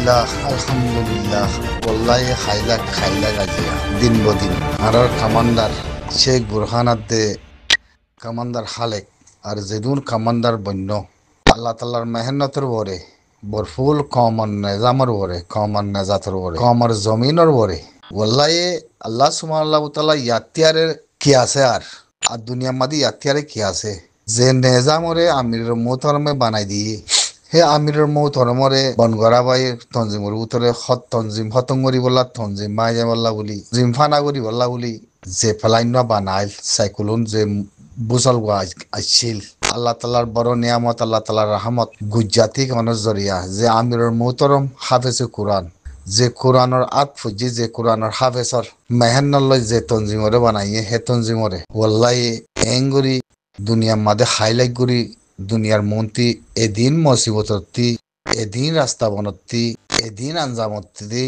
আলহামদুলিল্লাহ wallahi খাইলা গাজিয়া দিন বদিন আরর কামান্ডার শেখ বুরহানাদ্দে কামান্ডার হালেক আর যেদুন কামান্ডার বন্য আল্লাহ তাল্লার মেহনতর ওরে বরফুল কমর নেজামর ওরে কমর নেজাতর ওরে কমর জমিনর ওরে wallahi আল্লাহ সুবহানাহু তাআলা ইয়াতিয়ারে কি আছে আর দুনিয়া মাদি ইয়াতিয়ারে কি আছে যে নেজামরে আমিরের মোহতরমে বানাই দিয়ে হে আমিরের মৌতরমরে বনগরা বাই তঞ্জিমর উত্তরে হত তঞ্জিম হতঙ্গরি বল্লা তঞ্জিম মাইজা বল্লা বলি জিমফানা করি বল্লা বলি যে ফেলাইন বানাইল সাইকুলুন যে বুসল আসছিল আল্লাহ তালার বড় নিয়ামত আল্লাহ তালার রহমত গুজাতিক অনজরিয়া যে আমিরের মৌতরম হাফেজে কোরআন যে কোরআনের আত ফুজি যে কোরআনের হাফেজর মেহেন্নলৈ যে তঞ্জিমরে বানাইয়ে হে তঞ্জিমরে ওয়াল্লাহি এঙ্গুরি দুনিয়ার মাঝে হাইলাইট করি দুনিয়ার মন্ত্রী এদিন মসিবতী এদিন রাস্তা বনতি এদিন আঞ্জামতি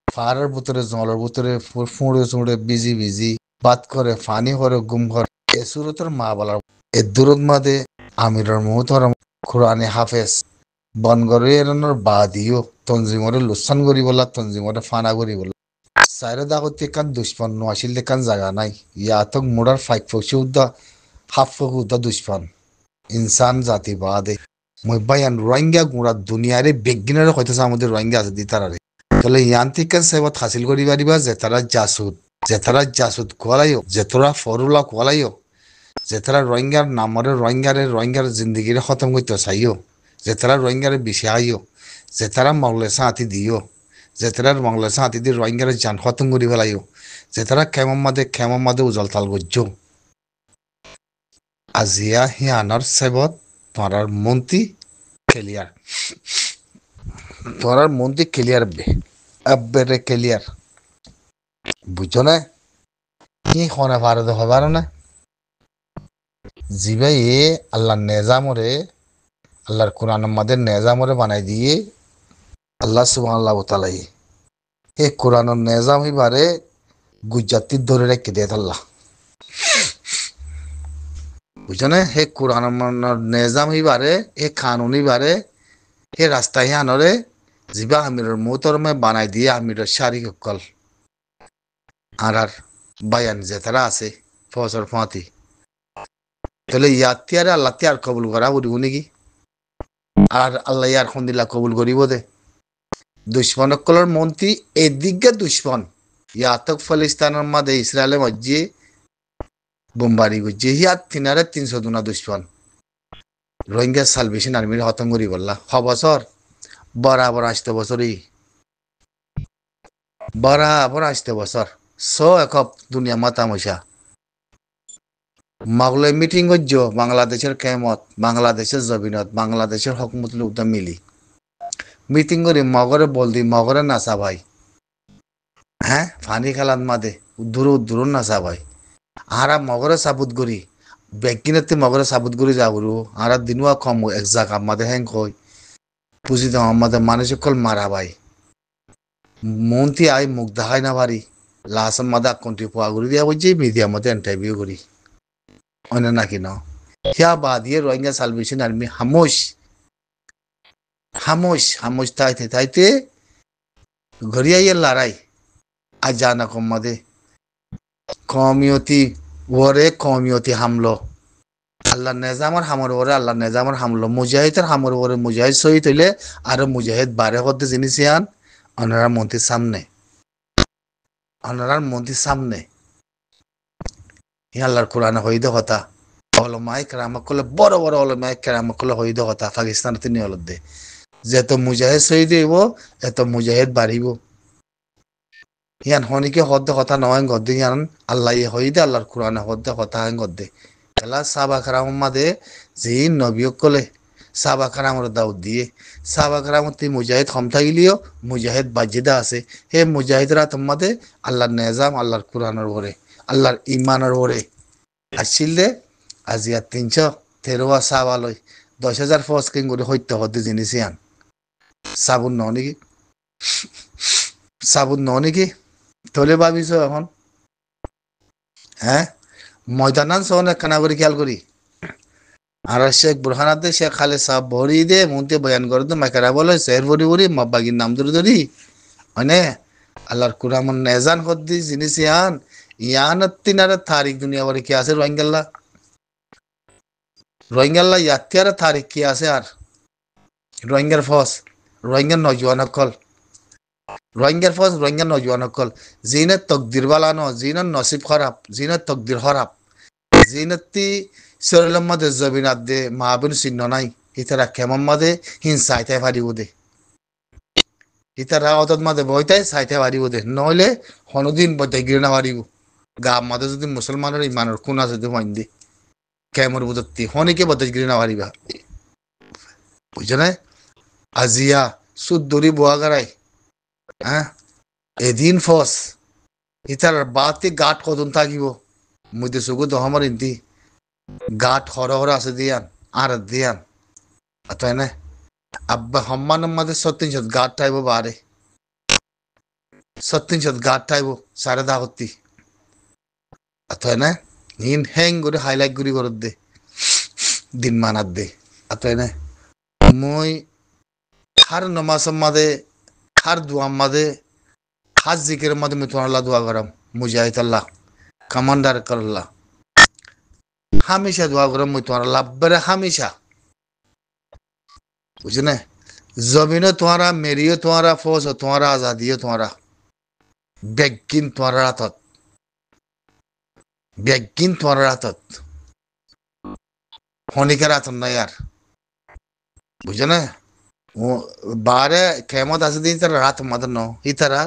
ফারের ভিতরে জলের ভিতরে ফুঁড়ে চুঁড়ে বিজি বিজি বাত করে ফানি করে গুম করে এ সুরতর মা বলার এ দূরত মাদে আমিরের মুহতরম কোরআনে হাফেজ বনগরে এরনের বাদিও তঞ্জিমরে লুসান করি বলা তঞ্জিমরে ফানা করি বলা সাইরে দাগতি কান দুশ্মন নোয়াশিল কান জায়গা নাই ইয়াতক মোড়ার ফাইক ফসি উদ্দা হাফ ফকু উদ্দা দুশ্মন ইনসান জাতি বাদে মই বায়ান রোহিঙ্গা গুড়া দুনিয়ারে বেগিনারে হইতেছে আমাদের রোহিঙ্গা আছে দিতারারে তাহলে ইয়ান্ত্রিকান সেবত হাসিল করি পারিবা যে তারা জাসুদ কোয়ালাইও যে তোরা ফরুলা কোয়ালাইও যে তারা রোহিঙ্গার জিন্দগিরে খতম করতে চাইও যে তারা রোহিঙ্গারে বিষে আইও যে তারা মংলেসা হাতি দিও যে তারা মংলেসা হাতি দিয়ে রোহিঙ্গারে জান খতম করি ফেলাইও যে তারা খেমম মাদে উজল তাল গজ্জো আজিয়া হিয়ানার সেবত তোমার মন্ত্রী ক্লিয়ার বেরে ক্লিয়ার বুঝছো না কি হনে পারে তো হবার না জিবে এ আল্লাহর নেজামরে আল্লাহর কোরআনের মাঝে নেজামরে বানাই দিয়ে আল্লাহ সুবহানাহু তাআলা এ কোরআনের নেজাম হিবারে গুজরাতির ধরে রেখে দেয় আল্লাহ বুঝছো না হে কোরআন নেজাম হিবারে হে কানুনি বারে হে রাস্তা হিয়ানরে জিবা আমিরের মোহতরমে বানাই দিয়ে আমিরের শারিক কল আর বায়ান যে তারা আছে ফসর ফাঁতি তাহলে ইয়াতিয়ারে আল্লাহ তিয়ার কবুল করা উড়িব নাকি আর আল্লাহ ইয়ার খন্দিল্লা কবুল করিব দে দুশ্মন কলর মন্ত্রী এদিকে দুশ্মন ইয়াতক ফলিস্তানের মাঝে ইসরায়েলের মধ্যে বোমবারি করছে হিয়ার তিনারে 300 দুনা দুশ্মন রোহিঙ্গা সালভেশন আর্মির হতম করি বললা বছর বরাবর আসতে বছর একক দুনিয়া মাতা মশা মাগলে মিটিং করছ বাংলাদেশের কেমত বাংলাদেশের জবিনত বাংলাদেশের হকমতুল উদ্যম মিলি মিটিং করি মগরে বলদি মগরে নাচা ভাই হ্যাঁ ফানি খেলার মাদে দূর নাচা ভাই আরা মগরে সাবুত করি বেগিনাতে মগরে সাবুত করি যাবরু আরা দিনুয়া কম এক জায়গা আমাদের হ্যাং কই বুঝি তো আমাদের মানুষ কল মারা ভাই মন্ত্রী আই মুখ দেখাই না পারি লাস্ট মাদা কন্ট্রি পোয়া করি দিয়া বলছি মিডিয়ার মধ্যে ইন্টারভিউ করি অন্য নাকি ন হিয়া বাদিয়ে রোহিঙ্গা সালভেশন আর্মি হামোশ তাইতে ঘরিয়াইয়ে লড়াই আজ জানা কম মাদে কমিয়তি হামলো আল্লাহ নেজামর হামর ওরে আল্লাহ নেজামর হামলো মুজাহিদের হামর ওরে মুজাহিদ শহীদ হইলে আর মুজাহিদ বারে করতে জিনিস আন অনারার মন্ত্রীর সামনে আল্লাহর কোরআনে হইদ কথা অলমাই কেরামা করলে বড় অলমাই কেরামা করলে হইদ কথা পাকিস্তান তিনি হল দে যেত মুজাহিদ শহীদ হইব এত মুজাহিদ বাড়িব ইয়ান হনিকে হদ্দে কথা নয় গদ্দে ইয়ান আল্লাহ হইদে আল্লাহর কোরআনে হদ্দে কথা হয় গদ্দে এলা সাবা খারাম মাদে যে নবীয় কলে সাবা খারামর দাউদ দিয়ে সাবা খারামতি মুজাহিদ ক্ষমতা গিলিও মুজাহিদ বাজিদা আছে হে মুজাহিদরা তোমাদের আল্লাহর নেজাম আল্লাহর কোরআনের ওরে আল্লাহর ইমানের ওরে আসছিল দে আজিয়া 313 সাবালয় 10,000 ফৌজ কিং করে হইতে হদ্দে জিনিস ইয়ান সাবুন ন নাকি তোলে ভাবিছ এখন হ্যাঁ ময়দানান সহনে কানা করে খেয়াল করি আর শেখ বুরহানাতে শেখ খালে সাহ ভরি দে মন্তে বয়ান করে তো মাইকারা বলে শের ভরি ভরি মাব্বাগির নাম ধরে ধরি মানে আল্লাহর কুরামন নেজান হদ্দি জিনিস ইয়ানত তিনারা তারিখ দুনিয়া বলে কি আছে রোহিঙ্গাল্লা ইয়াতিয়ার তারিখ কি আছে আর রোহিঙ্গার ফস রোহিঙ্গার নজওয়ান সকল রোহিঙ্গার নজওয়ান সকল জিনের তকদির বালানো জিনের নসিব খারাপ জিনের তকদির খারাপ জিনতি শরীরের মধ্যে জবিনাত দে মাহবিন চিহ্ন নাই ইতারা কেমন মাদে হিন চাইতে পারিব দে ইতারা অতত মাদে বইতাই চাইতে পারিব দে নইলে হনদিন বইতে গিয়ে না পারিব গা মাদে যদি মুসলমানের ইমানের কোন আছে যদি হইন দি কেমন বুঝতি হনিকে বইতে গিয়ে না পারিবা বুঝছো না আজিয়া সুদ দরি বোয়া গারাই হ্যাঁ এদিন ফস ইতার বাতি গাট কদন থাকিব মুদে সুগু দহমর ইন্তি গাট হর আছে দিয়ান আর দিয়ান আতাই না আব্বা সম্মানের মাঝে 37 গাট টাইব বারে 37 গাট টাইব সারে দা হতি আতাই না নিন হ্যাং করে হাইলাইট গুরি করত দে দিন মানাত দে আতাই না মই হার নমাজ মাঝে হার দুয়া মাঝে হাজ জিকির মাঝে আমি তোমার দোয়া করাম মুজাহিদ আল্লাহ কমান্ডার করল্লাহ হামেশা দোয়া করাম মই তোমার লাভবারে হামেশা বুঝে না জমিনও তোমারা মেরিও তোমারা ফৌজ তোমারা আজাদিও তোমারা বেগিন তোমার হাতত হনিকার হাতত নাই আর বুঝে না বারে কেমত আছে দিন তারা রাত মাদন ন ই তারা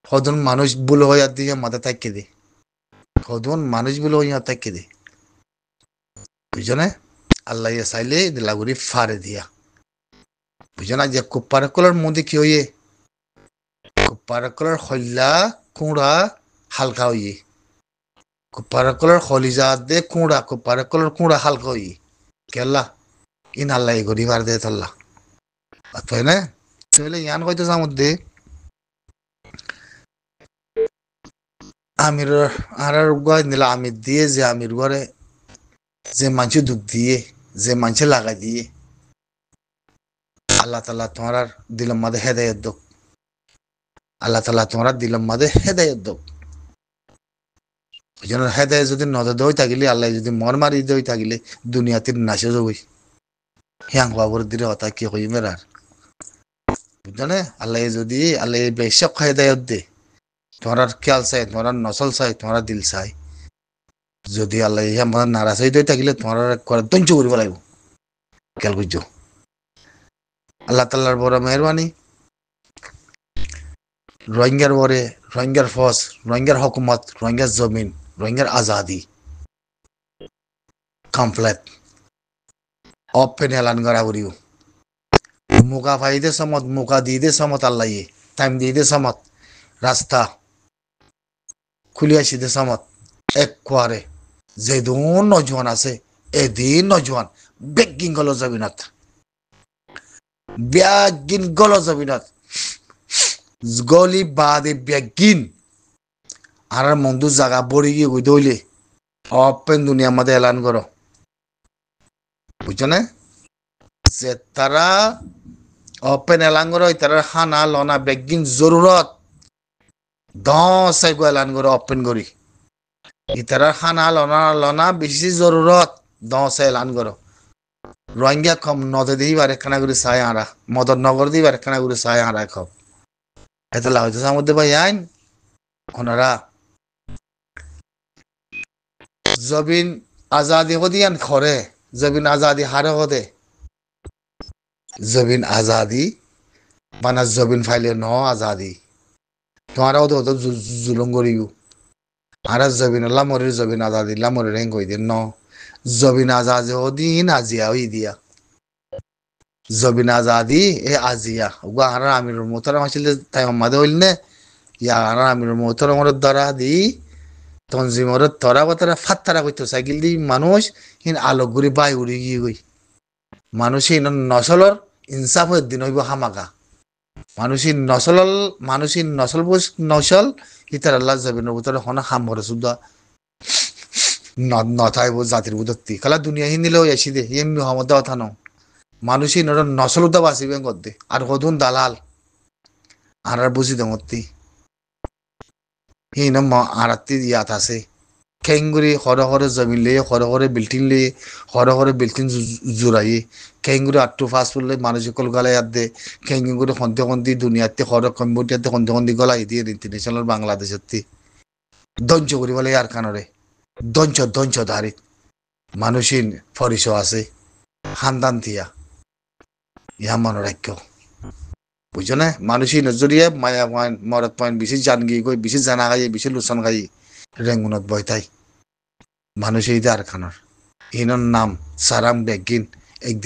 হদন মানুষ বুল হইয়া দিয়ে মাথা তাকে দে হদন মানুষ বুল হইয়া তাকে দে বুঝো না আল্লাহ চাইলে দিলাগুড়ি ফারে দিয়া বুঝো না যে কুপ্পারকলার মধ্যে কি হইয়ে কুপ্পারকলার হল্লা কুঁড়া হালকা হইয়ে কুপ্পারকলার হলিজা দে কুপ্পারকলার কুঁড়া হালকা হইয়ে কেল্লা ইন আল্লাহ গড়ি ফার দে তাল্লা তাই না তাহলে ইয়ান কইতে মধ্যে আমির আর নিলা আমির দিয়ে যে আমির ঘরে যে মানুষ দুঃখ দিয়ে যে মানুষ লাগাই দিয়ে আল্লাহ তালা তোমার দিলম মাদে হেদায়ত দোক আল্লাহ তালা তোমার দিলম মাদে হেদায়ত দোক ওই জন্য হেদায়ত যদি নজর দই থাকিলে আল্লাহ যদি মর মারি দই থাকিলে দুনিয়াতে নাশে যাবই হিয়াং বাবুর দিলে হতা কি কইমের আর বুঝলে আল্লাহ যদি আল্লাহ বেশক হেদায়ত দে তোমার খেয়াল চাই তোমার নসল চাই তোমার দিল চাই যদি আল্লাহ আমার নারাজ হয়ে থাকিলে তোমার ধৈর্য করিব লাগিব খেয়াল করছো আল্লাহ তাল্লার বড় মেহরবানি রোহিঙ্গার বরে রোহিঙ্গার ফস রোহিঙ্গার হকুমত রোহিঙ্গার জমিন রোহিঙ্গার আজাদি কমপ্লেট অপেন এলান করা করিও মুখা ফাইদে সমত মুখা দিয়ে দে সমত আল্লাহ টাইম দিয়ে দে সমত রাস্তা খুলিয়া সিদে সমত এক কোয়ারে যেদিন নজওয়ান আছে এদিন নজওয়ান বেগিন গল জবিনত বেগিন গল জবিনত গলি বাদে বেগিন আর মন্দু জায়গা বড়ি গিয়ে গই দইলে অপেন দুনিয়ার মধ্যে এলান করো বুঝছো না যে তারা অপেন এলান করো তারা খানা লনা বেগিন জরুরত দশাই গো এলান করো অপেন করি ইতারা খানা লনা বেশি জরুরত দশাই এলান করো রোহিঙ্গা কম নদে দিবার একখানা করে চাই আরা মদর নগর দিবার একখানা করে চাই আরা খব এতে লাগাইতে মধ্যে ভাই আইন ওনারা জবিন আজাদি হদিয়ান খরে জবিন আজাদি হারে হদে জবিন আজাদি বানা জবিন ফাইলে ন আজাদি তোমারা ওদের জুলুম করিও আর জবিন লামরের জবিন আজাদি লামরের হেং কই দিন ন জবিন আজাদি হদিন আজিয়া হই দিয়া জবিন আজাদি এ আজিয়া ওগা আর আমির মোহতারাম আসলে তাই আমাদের হইল নে ইয়া আর আমির মোহতারামের দ্বারা দি তনজিমর তরা বতরা ফাত্তারা কইতো সাইকেল দি মানুষ হিন আলোক গুড়ি বাই উড়ি গিয়ে গই মানুষ হিন নসলর ইনসাফ হয়ে দিন হইব হামাকা মানুষের নসল বুঝ নসল ইতার আল্লাহ জবিনের ভিতরে হনা হাম ভরে সুদা নথাইব জাতির বুধত্তি খালা দুনিয়া হিন্দিলেও এসি দে ইয়ে মোহাম্মদ কথা ন মানুষই নসলতা বাঁচিবে গদ্দে আর হদুন দালাল আর বুঝি দমত্তি হিন আরাত্তি ইয়াত আছে খেঙ্গুরি সরে জমিন লিয়ে সরে বিল্ডিং লিয়ে সরে বিল্ডিং জোড়াই খেঙ্গুরি আট্টু ফাঁস পড়লে মানুষের কল গলায় ইয়াত দে খেঙ্গুরি সন্ধ্যে সন্ধি দুনিয়াতে সরে কম্পিউটারতে সন্ধ্যে সন্ধি গলাই দিয়ে ইন্টারন্যাশনাল বাংলাদেশের দঞ্চ করি বলে ইয়ার কানরে দঞ্চ ধারিত মানুষিন ফরিস আছে খানদান থিয়া ইহা মনোরাজ্য বুঝছো না মানুষই নজরিয়ে মায়া পয়েন্ট মরদ পয়েন্ট বেশি জান গিয়ে গই বেশি জানা গাই বেশি লুচন গাই রেঙ্গুনত বইতাই মানুষই দার খানর ইনর নাম সারাম বেগিন একদিন